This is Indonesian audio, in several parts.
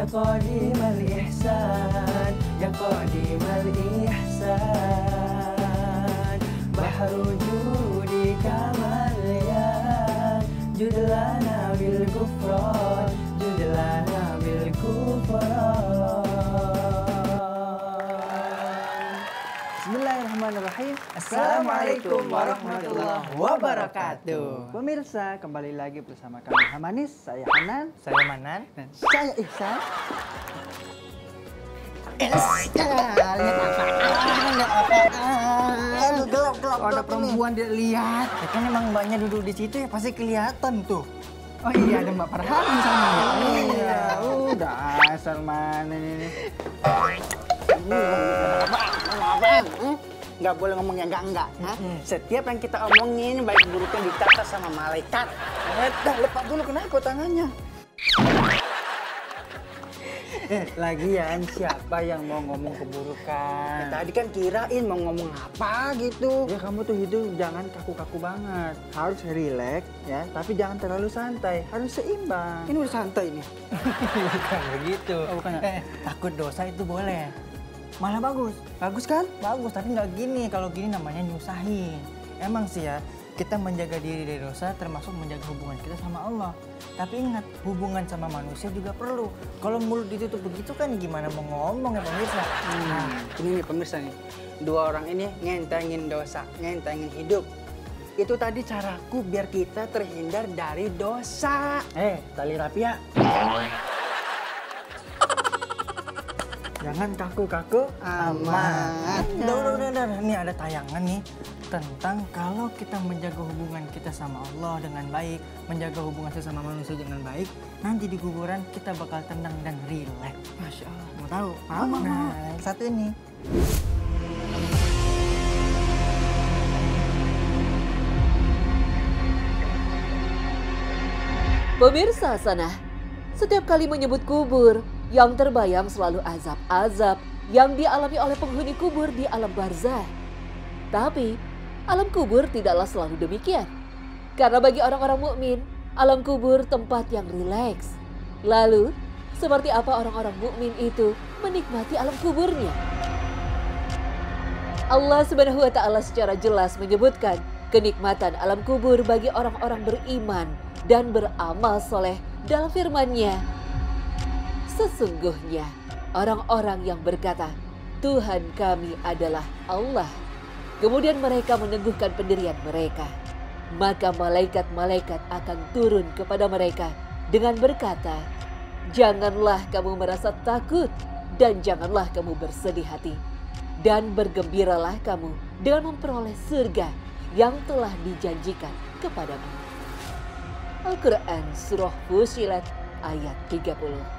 Ya Qadimal Ihsan, Ya Qadimal Ihsan, Bahru Judi Kamalian, Judlana bil Kufran, Judlana bil Kufran. Bismillahirrahmanirrahim. Assalamualaikum warahmatullahi wabarakatuh. Pemirsa, kembali lagi bersama kami Hamanis, saya Hanan, Saya Manan. dan saya Ihsan. Gelap. Ada perempuan dia lihat. Ya kan emang mbaknya duduk di situ ya pasti kelihatan tuh. Oh iya, ada Mbak Farhan di sana. Iya, udah asal mana ini. Apaan? Nggak boleh ngomong yang enggak. Setiap yang kita omongin baik buruknya ditata sama malaikat. Lepas dulu, kenapa tangannya? Lagian siapa yang mau ngomong keburukan? Tadi kan kirain mau ngomong apa gitu. Ya kamu tuh hidup jangan kaku-kaku banget. Harus rileks ya, tapi jangan terlalu santai. Harus seimbang. Ini udah santai nih. Bukan begitu. Oh, bukan ya? Takut dosa itu boleh. Malah bagus. Bagus kan? Bagus, tapi nggak gini. Kalau gini namanya nyusahin. Emang sih ya, kita menjaga diri dari dosa termasuk menjaga hubungan kita sama Allah. Tapi ingat, hubungan sama manusia juga perlu. Kalau mulut ditutup begitu kan gimana mau ngomong ya pemirsa? Ini nih pemirsa nih. Dua orang ini ngentengin dosa, ngentengin hidup. Itu tadi caraku biar kita terhindar dari dosa. Tali rapi ya. Jangan kaku-kaku, Aman. Udah. Nih ada tayangan nih tentang kalau kita menjaga hubungan kita sama Allah dengan baik, menjaga hubungan sesama manusia dengan baik, nanti di kuburan kita bakal tenang dan rileks. Masya Allah. Mau tahu? Mau. Nah, yang satu ini. Pemirsa sana, setiap kali menyebut kubur, yang terbayang selalu azab-azab yang dialami oleh penghuni kubur di alam barzah. Tapi, alam kubur tidaklah selalu demikian. Karena bagi orang-orang mukmin, alam kubur tempat yang rileks. Lalu, seperti apa orang-orang mukmin itu menikmati alam kuburnya? Allah Subhanahu wa Ta'ala secara jelas menyebutkan kenikmatan alam kubur bagi orang-orang beriman dan beramal soleh dalam firman-Nya. Sesungguhnya orang-orang yang berkata, Tuhan kami adalah Allah. Kemudian mereka meneguhkan pendirian mereka. Maka malaikat-malaikat akan turun kepada mereka dengan berkata, janganlah kamu merasa takut dan janganlah kamu bersedih hati. Dan bergembiralah kamu dengan memperoleh surga yang telah dijanjikan kepadamu. Al-Quran Surah Fussilat ayat 30.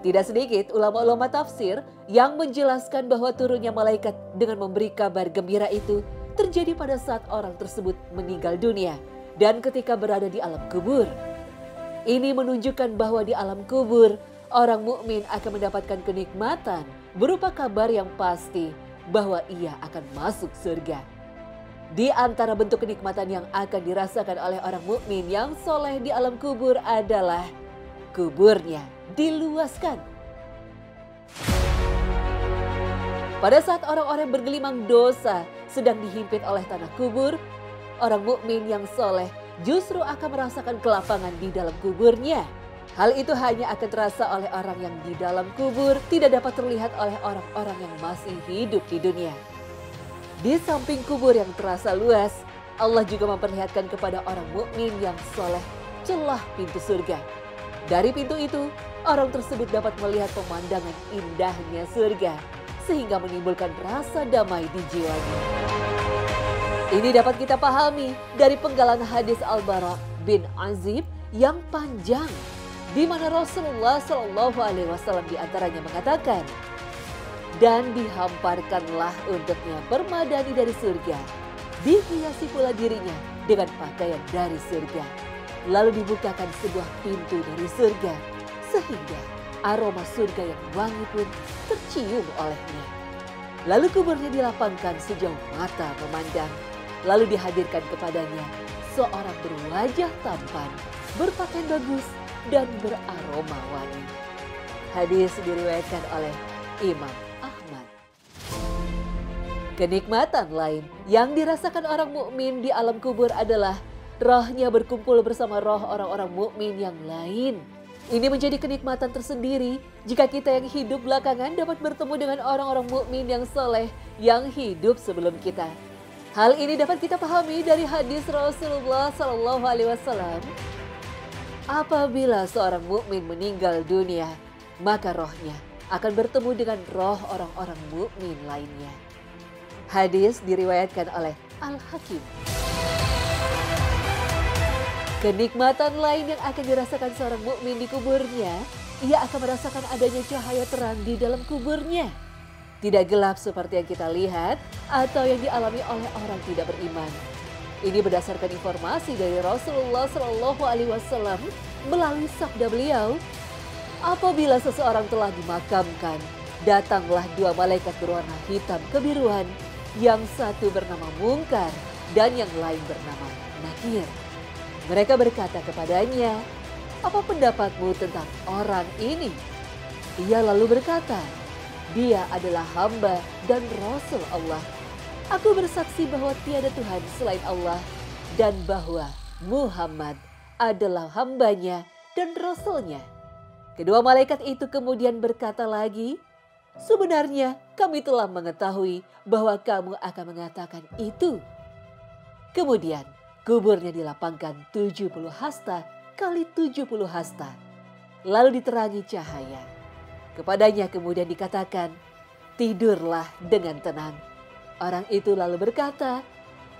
Tidak sedikit ulama-ulama tafsir yang menjelaskan bahwa turunnya malaikat dengan memberi kabar gembira itu terjadi pada saat orang tersebut meninggal dunia dan ketika berada di alam kubur. Ini menunjukkan bahwa di alam kubur, orang mukmin akan mendapatkan kenikmatan berupa kabar yang pasti bahwa ia akan masuk surga. Di antara bentuk kenikmatan yang akan dirasakan oleh orang mukmin yang soleh di alam kubur adalah kuburnya diluaskan. Pada saat orang-orang bergelimang dosa sedang dihimpit oleh tanah kubur, orang mukmin yang soleh justru akan merasakan kelapangan di dalam kuburnya. Hal itu hanya akan terasa oleh orang yang di dalam kubur, tidak dapat terlihat oleh orang-orang yang masih hidup di dunia. Di samping kubur yang terasa luas, Allah juga memperlihatkan kepada orang mukmin yang soleh celah pintu surga. Dari pintu itu, orang tersebut dapat melihat pemandangan indahnya surga, sehingga menimbulkan rasa damai di jiwanya. Ini dapat kita pahami dari penggalan hadis Al-Bara bin Azib yang panjang, di mana Rasulullah SAW di antaranya mengatakan, dan dihamparkanlah untuknya permadani dari surga, dihiasi pula dirinya dengan pakaian dari surga, lalu dibukakan sebuah pintu dari surga, sehingga aroma surga yang wangi pun tercium olehnya. Lalu kuburnya dilapangkan sejauh mata memandang, lalu dihadirkan kepadanya seorang berwajah tampan berpakaian bagus, dan beraroma wangi. Hadis diriwayatkan oleh Imam Ahmad. Kenikmatan lain yang dirasakan orang mukmin di alam kubur adalah rohnya berkumpul bersama roh orang-orang mukmin yang lain. Ini menjadi kenikmatan tersendiri jika kita yang hidup belakangan dapat bertemu dengan orang-orang mukmin yang soleh yang hidup sebelum kita. Hal ini dapat kita pahami dari hadis Rasulullah SAW. Apabila seorang mukmin meninggal dunia, maka rohnya akan bertemu dengan roh orang-orang mukmin lainnya. Hadis diriwayatkan oleh Al-Hakim. Kenikmatan lain yang akan dirasakan seorang mukmin di kuburnya, ia akan merasakan adanya cahaya terang di dalam kuburnya. Tidak gelap seperti yang kita lihat atau yang dialami oleh orang tidak beriman. Ini berdasarkan informasi dari Rasulullah SAW melalui sabda beliau, apabila seseorang telah dimakamkan, datanglah dua malaikat berwarna hitam kebiruan, yang satu bernama Mungkar dan yang lain bernama Nakir. Mereka berkata kepadanya, apa pendapatmu tentang orang ini? Ia lalu berkata, dia adalah hamba dan Rasul Allah. Aku bersaksi bahwa tiada Tuhan selain Allah dan bahwa Muhammad adalah hambanya dan Rasulnya. Kedua malaikat itu kemudian berkata lagi, sebenarnya kami telah mengetahui bahwa kamu akan mengatakan itu. Kemudian kuburnya dilapangkan 70 hasta kali 70 hasta. Lalu diterangi cahaya. Kepadanya kemudian dikatakan, tidurlah dengan tenang. Orang itu lalu berkata,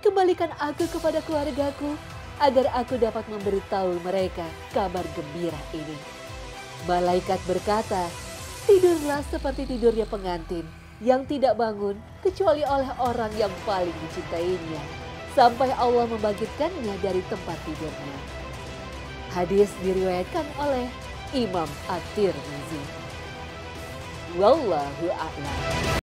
kembalikan aku kepada keluargaku agar aku dapat memberitahu mereka kabar gembira ini. Malaikat berkata, tidurlah seperti tidurnya pengantin yang tidak bangun kecuali oleh orang yang paling dicintainya, sampai Allah membangkitkannya dari tempat tidurnya. Hadis diriwayatkan oleh Imam At-Tirmizi. Wallahu a'lam.